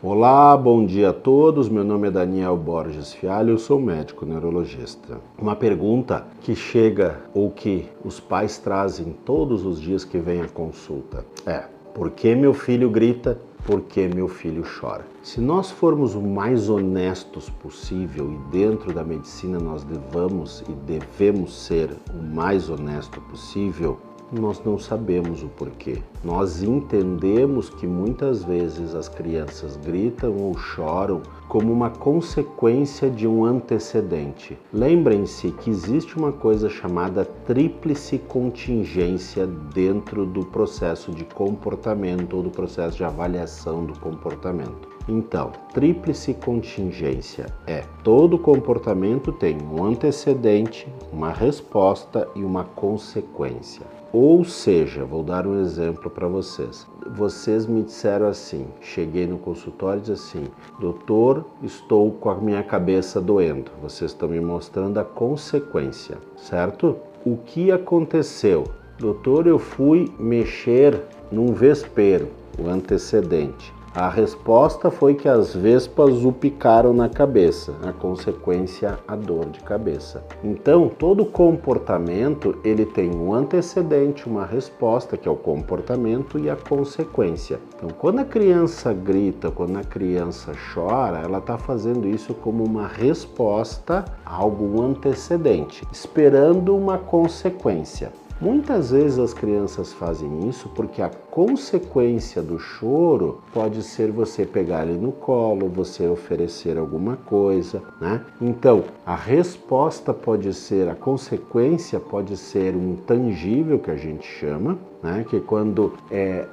Olá, bom dia a todos. Meu nome é Daniel Borges Fialho, eu sou médico neurologista. Uma pergunta que chega ou que os pais trazem todos os dias que vêm à consulta é: por que meu filho grita? Por que meu filho chora? Se nós formos o mais honestos possível, e dentro da medicina nós devemos ser o mais honesto possível, nós não sabemos o porquê. Nós entendemos que muitas vezes as crianças gritam ou choram como uma consequência de um antecedente. Lembrem-se que existe uma coisa chamada tríplice contingência dentro do processo de comportamento ou do processo de avaliação do comportamento. Então, tríplice contingência é: todo comportamento tem um antecedente, uma resposta e uma consequência. Ou seja, vou dar um exemplo para vocês. Vocês me disseram assim, cheguei no consultório e disse assim: doutor, estou com a minha cabeça doendo. Vocês estão me mostrando a consequência, certo? O que aconteceu? Doutor, eu fui mexer num vespeiro, o antecedente. A resposta foi que as vespas o picaram na cabeça, a consequência, a dor de cabeça. Então, todo comportamento, ele tem um antecedente, uma resposta, que é o comportamento, e a consequência. Então, quando a criança grita, quando a criança chora, ela está fazendo isso como uma resposta a algum antecedente, esperando uma consequência. Muitas vezes as crianças fazem isso porque a consequência do choro pode ser você pegar ele no colo, você oferecer alguma coisa, né? Então, a resposta pode ser, a consequência pode ser um tangível, que a gente chama, né? Que quando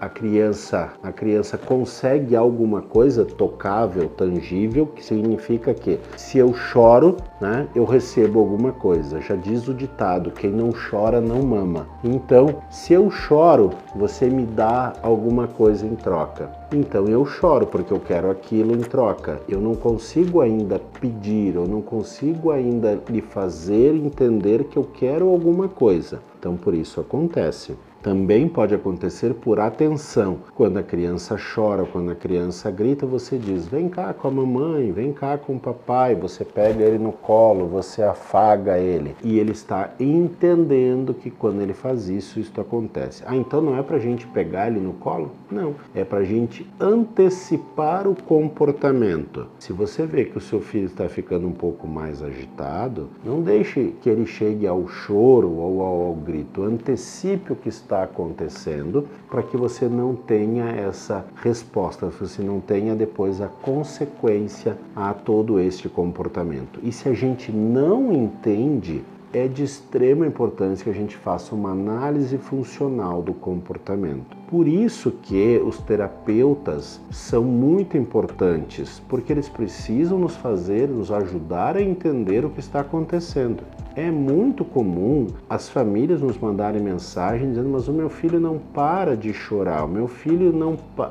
a criança consegue alguma coisa tocável, tangível, que significa que se eu choro, né, eu recebo alguma coisa. Já diz o ditado: quem não chora não mama. Então, se eu choro, você me dá alguma coisa em troca. Então eu choro porque eu quero aquilo em troca. Eu não consigo ainda pedir, eu não consigo ainda lhe fazer entender que eu quero alguma coisa. Então por isso acontece. Também pode acontecer por atenção. Quando a criança chora, quando a criança grita, você diz: vem cá com a mamãe, vem cá com o papai. Você pega ele no colo, você afaga ele. E ele está entendendo que quando ele faz isso, isso acontece. Ah, então não é pra gente pegar ele no colo? Não, é pra gente antecipar o comportamento. Se você vê que o seu filho está ficando um pouco mais agitado, não deixe que ele chegue ao choro ou ao grito. Antecipe o que está acontecendo para que você não tenha essa resposta, você não tenha depois a consequência a todo este comportamento. E se a gente não entende, é de extrema importância que a gente faça uma análise funcional do comportamento. Por isso que os terapeutas são muito importantes, porque eles precisam nos ajudar a entender o que está acontecendo. É muito comum as famílias nos mandarem mensagem dizendo: mas o meu filho não para de chorar, o meu filho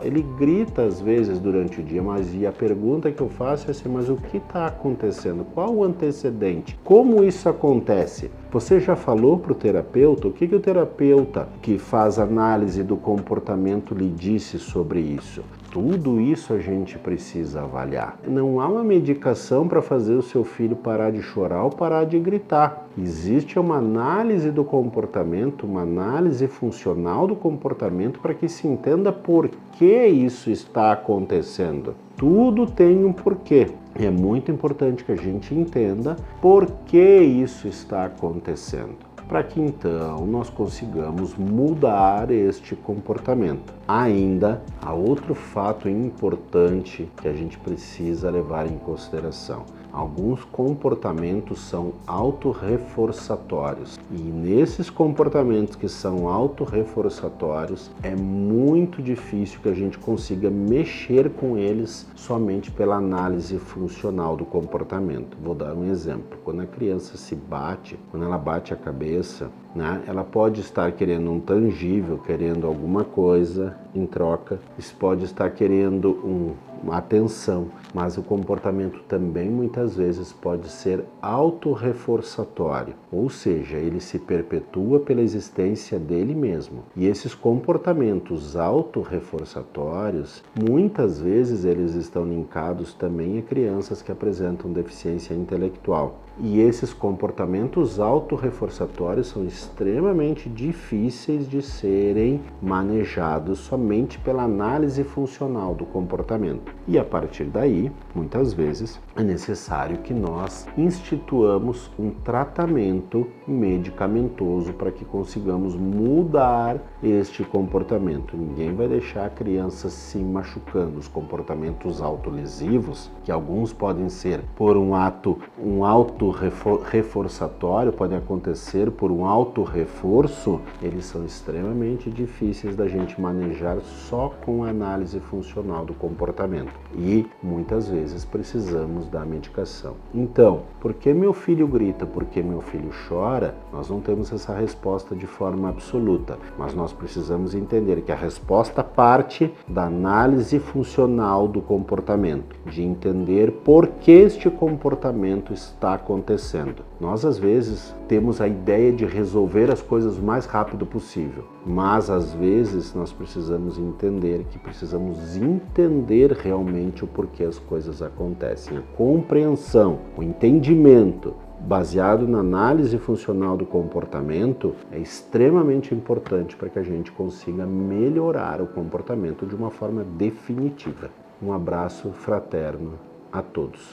ele grita às vezes durante o dia, e a pergunta que eu faço é assim: mas o que está acontecendo? Qual o antecedente? Como isso acontece? Você já falou para o terapeuta? O que o terapeuta que faz análise do comportamento lhe disse sobre isso? Tudo isso a gente precisa avaliar. Não há uma medicação para fazer o seu filho parar de chorar ou parar de gritar. Existe uma análise do comportamento, uma análise funcional do comportamento para que se entenda por que isso está acontecendo. Tudo tem um porquê. É muito importante que a gente entenda por que isso está acontecendo, para que então nós consigamos mudar este comportamento. Ainda há outro fato importante que a gente precisa levar em consideração. Alguns comportamentos são autorreforçatórios, e nesses comportamentos que são autorreforçatórios é muito difícil que a gente consiga mexer com eles somente pela análise funcional do comportamento. Vou dar um exemplo. Quando a criança se bate, quando ela bate a cabeça, né, ela pode estar querendo um tangível, querendo alguma coisa em troca. Isso pode estar querendo atenção, mas o comportamento também muitas vezes pode ser autorreforçatório, ou seja, ele se perpetua pela existência dele mesmo. E esses comportamentos autorreforçatórios, muitas vezes eles estão linkados também a crianças que apresentam deficiência intelectual. E esses comportamentos autorreforçatórios são extremamente difíceis de serem manejados somente pela análise funcional do comportamento. E a partir daí, muitas vezes, é necessário que nós instituamos um tratamento medicamentoso para que consigamos mudar este comportamento. Ninguém vai deixar a criança se machucando. Os comportamentos autolesivos, que alguns podem ser por um autorreforçatório, podem acontecer por um autorreforço, eles são extremamente difíceis da gente manejar só com a análise funcional do comportamento. E muitas vezes precisamos da medicação. Então, por que meu filho grita, por que meu filho chora? Nós não temos essa resposta de forma absoluta, mas nós precisamos entender que a resposta parte da análise funcional do comportamento, de entender por que este comportamento está acontecendo. Nós, às vezes, temos a ideia de resolver as coisas o mais rápido possível, mas, às vezes, nós precisamos entender que precisamos entender realmente o porquê as coisas acontecem. A compreensão, o entendimento baseado na análise funcional do comportamento é extremamente importante para que a gente consiga melhorar o comportamento de uma forma definitiva. Um abraço fraterno a todos.